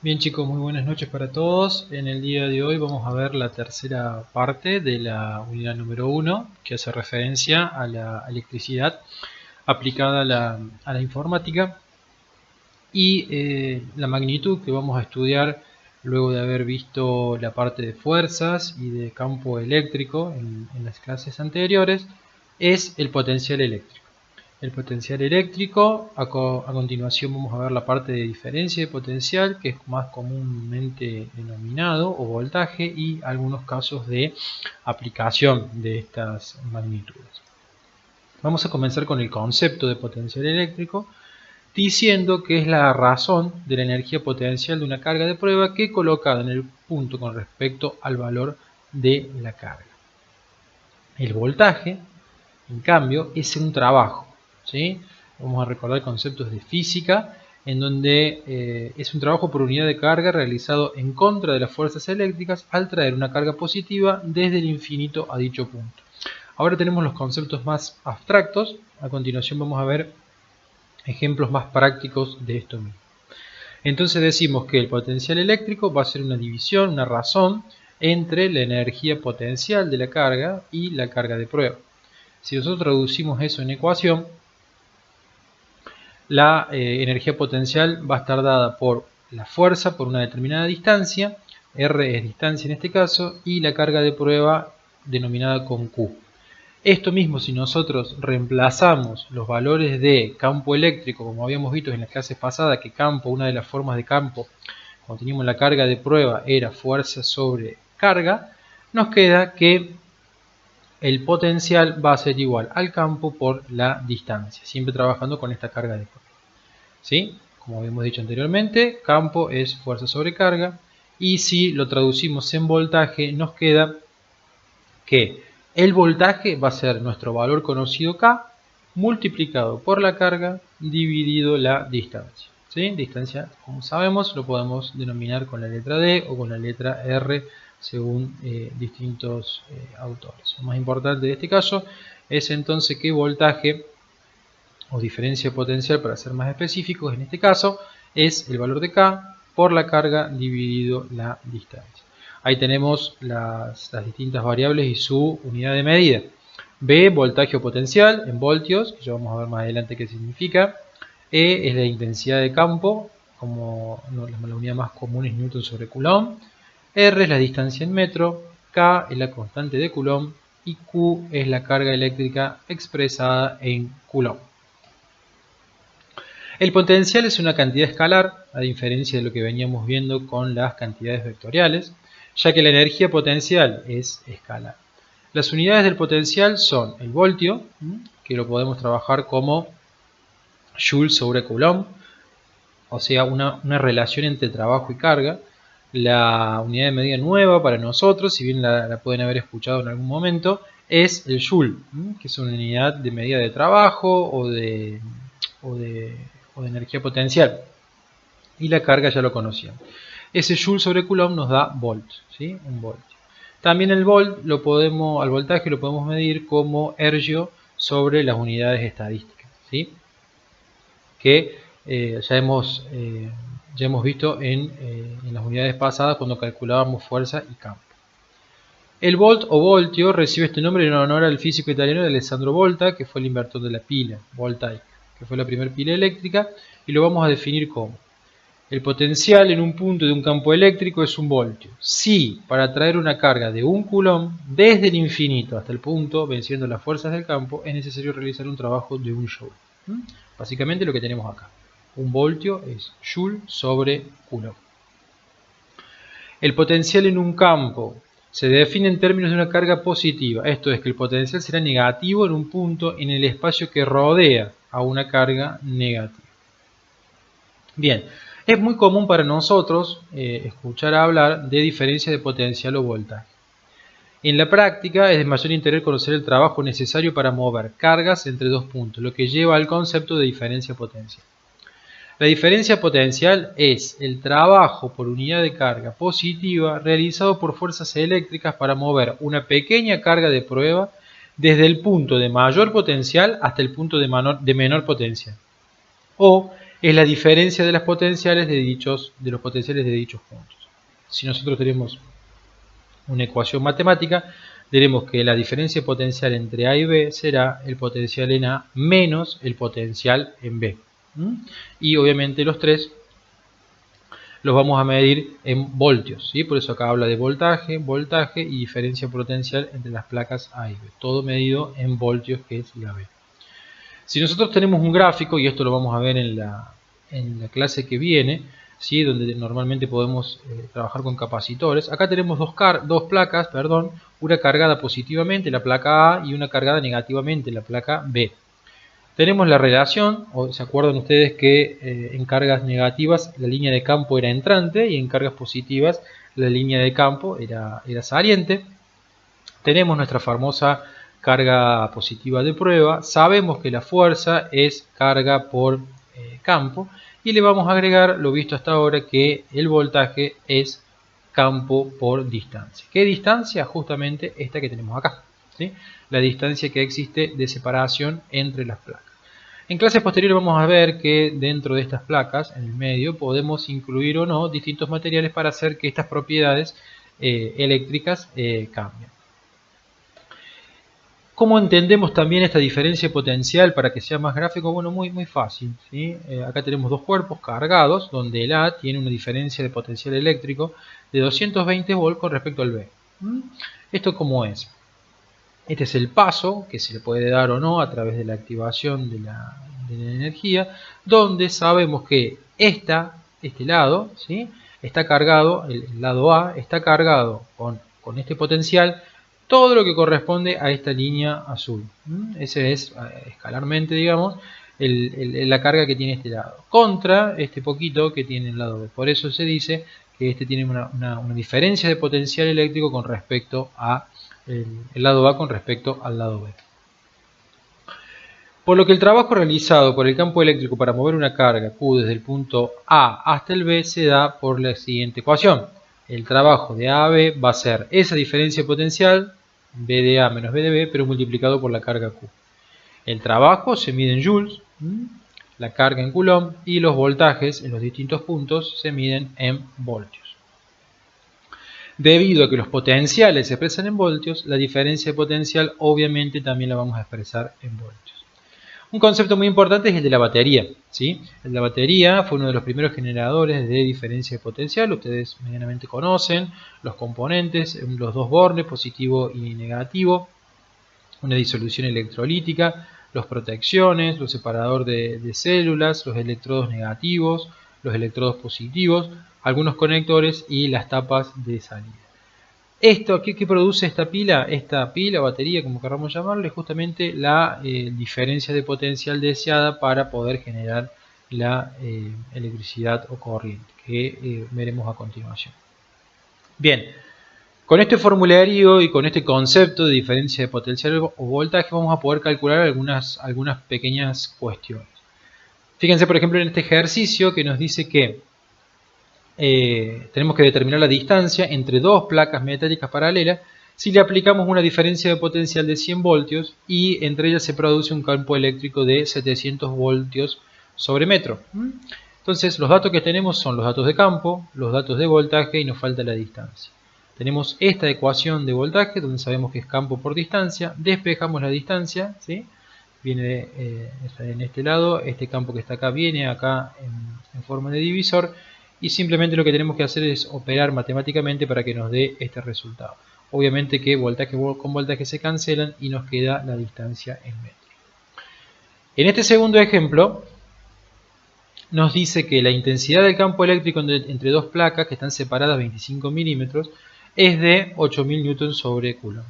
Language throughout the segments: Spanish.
Bien chicos, muy buenas noches para todos. En el día de hoy vamos a ver la tercera parte de la unidad número 1, que hace referencia a la electricidad aplicada a la informática y la magnitud que vamos a estudiar luego de haber visto la parte de fuerzas y de campo eléctrico en las clases anteriores es el potencial eléctrico. El potencial eléctrico, a continuación vamos a ver la parte de diferencia de potencial, que es más comúnmente denominado, o voltaje, y algunos casos de aplicación de estas magnitudes. Vamos a comenzar con el concepto de potencial eléctrico, diciendo que es la razón de la energía potencial de una carga de prueba que colocada en el punto con respecto al valor de la carga. El voltaje, en cambio, es un trabajo, ¿sí? Vamos a recordar conceptos de física, en donde es un trabajo por unidad de carga realizado en contra de las fuerzas eléctricas al traer una carga positiva desde el infinito a dicho punto. Ahora tenemos los conceptos más abstractos. A continuación vamos a ver ejemplos más prácticos de esto mismo. Entonces decimos que el potencial eléctrico va a ser una división, una razón entre la energía potencial de la carga y la carga de prueba. Si nosotros traducimos eso en ecuación, la energía potencial va a estar dada por la fuerza por una determinada distancia, R es distancia en este caso, y la carga de prueba denominada con Q. Esto mismo, si nosotros reemplazamos los valores de campo eléctrico, como habíamos visto en las clases pasadas, que campo, una de las formas de campo, cuando teníamos la carga de prueba, era fuerza sobre carga, nos queda que el potencial va a ser igual al campo por la distancia, siempre trabajando con esta carga de prueba. ¿Sí? Como habíamos dicho anteriormente, campo es fuerza sobre carga, y si lo traducimos en voltaje, nos queda que el voltaje va a ser nuestro valor conocido K multiplicado por la carga dividido la distancia. ¿Sí? Distancia, como sabemos, lo podemos denominar con la letra D o con la letra R según distintos autores. Lo más importante de este caso es entonces que voltaje o diferencia potencial, para ser más específicos, en este caso es el valor de K por la carga dividido la distancia. Ahí tenemos las distintas variables y su unidad de medida. B, voltaje o potencial en voltios, que ya vamos a ver más adelante qué significa. E es la intensidad de campo, como la unidad más común es Newton sobre Coulomb. R es la distancia en metro. K es la constante de Coulomb. Y Q es la carga eléctrica expresada en Coulomb. El potencial es una cantidad escalar, a diferencia de lo que veníamos viendo con las cantidades vectoriales, ya que la energía potencial es escalar. Las unidades del potencial son el voltio, que lo podemos trabajar como Joule sobre Coulomb, o sea, una relación entre trabajo y carga. La unidad de medida nueva para nosotros, si bien la pueden haber escuchado en algún momento, es el Joule, que es una unidad de medida de trabajo o de energía potencial, y la carga ya lo conocían. Ese Joule sobre Coulomb nos da volt, ¿sí? Un volt. También el volt al voltaje lo podemos medir como ergio sobre las unidades estadísticas, ¿sí? Que ya hemos visto en las unidades pasadas cuando calculábamos fuerza y campo. El volt o voltio recibe este nombre en honor al físico italiano Alessandro Volta, que fue el inventor de la pila voltaica, que fue la primera pila eléctrica, y lo vamos a definir como: el potencial en un punto de un campo eléctrico es un voltio. Si para traer una carga de 1 coulomb desde el infinito hasta el punto, venciendo las fuerzas del campo, es necesario realizar un trabajo de 1 joule. Básicamente lo que tenemos acá. Un voltio es joule sobre coulomb. El potencial en un campo se define en términos de una carga positiva. Esto es que el potencial será negativo en un punto en el espacio que rodea a una carga negativa. Bien, es muy común para nosotros escuchar hablar de diferencia de potencial o voltaje. En la práctica es de mayor interés conocer el trabajo necesario para mover cargas entre dos puntos, lo que lleva al concepto de diferencia potencial. La diferencia potencial es el trabajo por unidad de carga positiva realizado por fuerzas eléctricas para mover una pequeña carga de prueba desde el punto de mayor potencial hasta el punto de menor potencial, o es la diferencia de las potenciales de los potenciales de dichos puntos. Si nosotros tenemos una ecuación matemática, diremos que la diferencia potencial entre A y B será el potencial en A menos el potencial en B. Y obviamente los tres los vamos a medir en voltios, ¿sí? Por eso acá habla de voltaje, voltaje y diferencia potencial entre las placas A y B. Todo medido en voltios, que es la B. Si nosotros tenemos un gráfico, y esto lo vamos a ver en la clase que viene, ¿sí? Donde normalmente podemos trabajar con capacitores. Acá tenemos dos placas, una cargada positivamente, la placa A, y una cargada negativamente, la placa B. Tenemos la relación, o se acuerdan ustedes que en cargas negativas la línea de campo era entrante y en cargas positivas la línea de campo era saliente. Tenemos nuestra famosa carga positiva de prueba, sabemos que la fuerza es carga por campo y le vamos a agregar lo visto hasta ahora, que el voltaje es campo por distancia. ¿Qué distancia? Justamente esta que tenemos acá, ¿sí? La distancia que existe de separación entre las placas. En clases posteriores vamos a ver que dentro de estas placas, en el medio, podemos incluir o no distintos materiales para hacer que estas propiedades eléctricas cambien. ¿Cómo entendemos también esta diferencia potencial para que sea más gráfico? Bueno, muy fácil, ¿sí? Acá tenemos dos cuerpos cargados, donde el A tiene una diferencia de potencial eléctrico de 220 volts con respecto al B. ¿Esto cómo es? Este es el paso que se le puede dar o no a través de la activación de la energía, donde sabemos que este lado, ¿sí? Está cargado, el lado A está cargado con este potencial, todo lo que corresponde a esta línea azul. Ese es, escalarmente, digamos, la carga que tiene este lado, contra este poquito que tiene el lado B. Por eso se dice que este tiene una diferencia de potencial eléctrico con respecto a el lado A con respecto al lado B. Por lo que el trabajo realizado por el campo eléctrico para mover una carga Q desde el punto A hasta el B se da por la siguiente ecuación. El trabajo de A a B va a ser esa diferencia potencial, B de A menos B de B, pero multiplicado por la carga Q. El trabajo se mide en joules, la carga en coulomb, y los voltajes en los distintos puntos se miden en voltios. Debido a que los potenciales se expresan en voltios, la diferencia de potencial obviamente también la vamos a expresar en voltios. Un concepto muy importante es el de la batería, ¿sí? La batería fue uno de los primeros generadores de diferencia de potencial. Ustedes medianamente conocen los componentes, los dos bornes, positivo y negativo, una disolución electrolítica, los protecciones, los separadores de células, los electrodos negativos, los electrodos positivos, algunos conectores y las tapas de salida. Esto, ¿qué produce esta pila? Esta pila, batería, como queramos llamarle, es justamente la diferencia de potencial deseada para poder generar la electricidad o corriente, que veremos a continuación. Bien, con este formulario y con este concepto de diferencia de potencial o voltaje vamos a poder calcular algunas pequeñas cuestiones. Fíjense, por ejemplo, en este ejercicio que nos dice que tenemos que determinar la distancia entre dos placas metálicas paralelas si le aplicamos una diferencia de potencial de 100 voltios y entre ellas se produce un campo eléctrico de 700 voltios sobre metro. Entonces los datos que tenemos son los datos de campo, los datos de voltaje y nos falta la distancia. Tenemos esta ecuación de voltaje donde sabemos que es campo por distancia, despejamos la distancia, ¿sí? Viene en este lado, este campo que está acá viene acá en forma de divisor. Y simplemente lo que tenemos que hacer es operar matemáticamente para que nos dé este resultado. Obviamente que voltaje con voltaje se cancelan y nos queda la distancia en metros. En este segundo ejemplo nos dice que la intensidad del campo eléctrico entre dos placas que están separadas 25 milímetros es de 8000 newtons sobre coulomb.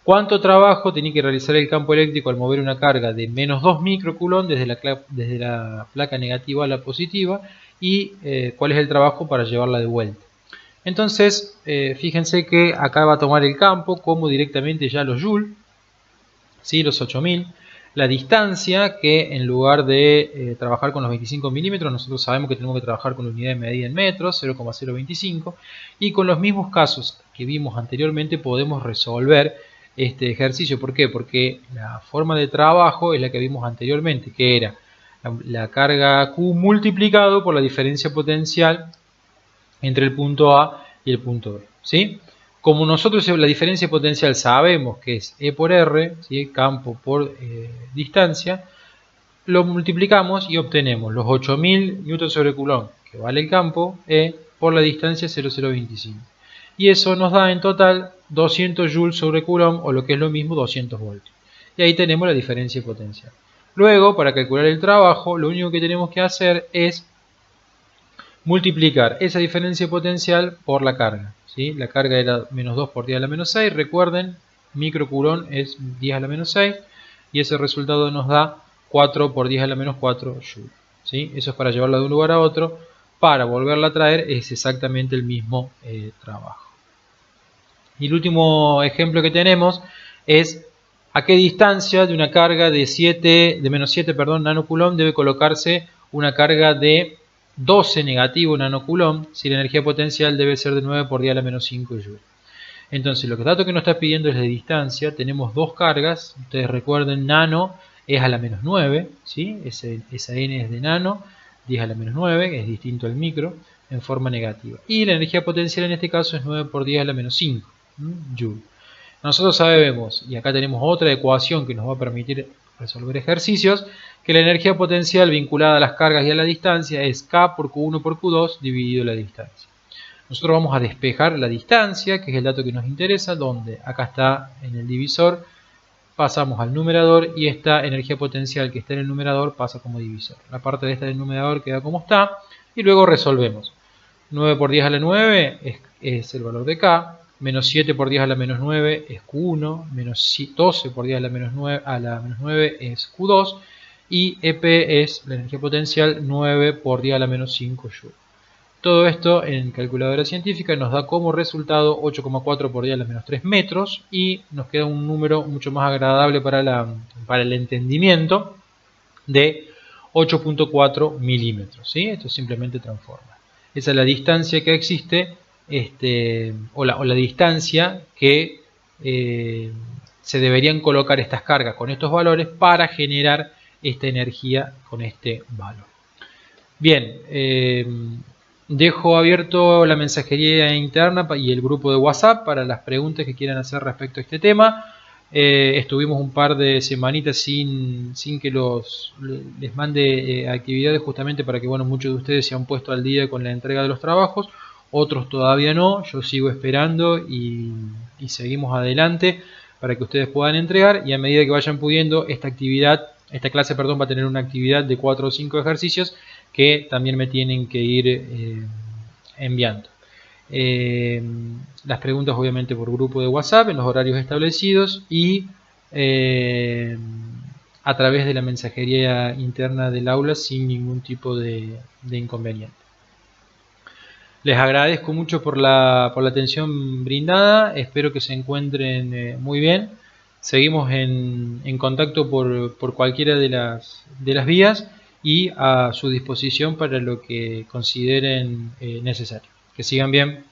¿Cuánto trabajo tiene que realizar el campo eléctrico al mover una carga de menos 2 microcoulomb desde la placa negativa a la positiva? Y cuál es el trabajo para llevarla de vuelta. Entonces, fíjense que acá va a tomar el campo como directamente ya los joules, ¿sí? Los 8000. La distancia, que en lugar de trabajar con los 25 milímetros, nosotros sabemos que tenemos que trabajar con la unidad de medida en metros, 0,025. Y con los mismos casos que vimos anteriormente podemos resolver este ejercicio. ¿Por qué? Porque la forma de trabajo es la que vimos anteriormente, que era la carga Q multiplicado por la diferencia potencial entre el punto A y el punto B, ¿sí? Como nosotros la diferencia potencial sabemos que es E por R, ¿sí? Campo por distancia, lo multiplicamos y obtenemos los 8000 Newton sobre Coulomb que vale el campo E por la distancia 0,025. Y eso nos da en total 200 joules sobre Coulomb, o lo que es lo mismo 200 voltios. Y ahí tenemos la diferencia potencial. Luego, para calcular el trabajo, lo único que tenemos que hacer es multiplicar esa diferencia potencial por la carga, ¿sí? La carga era menos 2 por 10 a la menos 6. Recuerden, microcoulomb es 10 a la menos 6. Y ese resultado nos da 4 por 10 a la menos 4 joules, ¿sí? Eso es para llevarla de un lugar a otro. Para volverla a traer es exactamente el mismo trabajo. Y el último ejemplo que tenemos es a qué distancia de una carga de menos 7 nanocoulomb debe colocarse una carga de 12 negativo nanocoulomb si la energía potencial debe ser de 9 por 10 a la menos 5 joules. Entonces, los datos que nos está pidiendo es de distancia. Tenemos dos cargas. Ustedes recuerden, nano es a la menos 9, ¿sí? Esa n es de nano, 10 a la menos 9, que es distinto al micro, en forma negativa. Y la energía potencial en este caso es 9 por 10 a la menos 5 joule. Nosotros sabemos, y acá tenemos otra ecuación que nos va a permitir resolver ejercicios, que la energía potencial vinculada a las cargas y a la distancia es K por Q1 por Q2 dividido la distancia. Nosotros vamos a despejar la distancia, que es el dato que nos interesa, donde acá está en el divisor, pasamos al numerador y esta energía potencial que está en el numerador pasa como divisor. La parte de esta del numerador queda como está y luego resolvemos. 9 por 10 a la 9 es el valor de K, menos 7 por 10 a la menos 9 es Q1, menos 12 por 10 a la menos 9 es Q2 y EP es la energía potencial 9 por 10 a la menos 5 Joule. Todo esto en calculadora científica nos da como resultado 8,4 por 10 a la menos 3 metros y nos queda un número mucho más agradable para el entendimiento de 8,4 milímetros, ¿sí? Esto simplemente transforma. Esa es la distancia que existe o la distancia que se deberían colocar estas cargas con estos valores para generar esta energía con este valor. Bien, dejo abierto la mensajería interna y el grupo de WhatsApp para las preguntas que quieran hacer respecto a este tema. Estuvimos un par de semanitas sin que les mande actividades, justamente para que muchos de ustedes se han puesto al día con la entrega de los trabajos, otros todavía no. Yo sigo esperando y seguimos adelante para que ustedes puedan entregar, y a medida que vayan pudiendo, esta clase va a tener una actividad de 4 o 5 ejercicios que también me tienen que ir enviando. Las preguntas obviamente por grupo de WhatsApp en los horarios establecidos y a través de la mensajería interna del aula sin ningún tipo de inconveniente. Les agradezco mucho por la atención brindada, espero que se encuentren muy bien. Seguimos en contacto por cualquiera de las vías y a su disposición para lo que consideren necesario. Que sigan bien.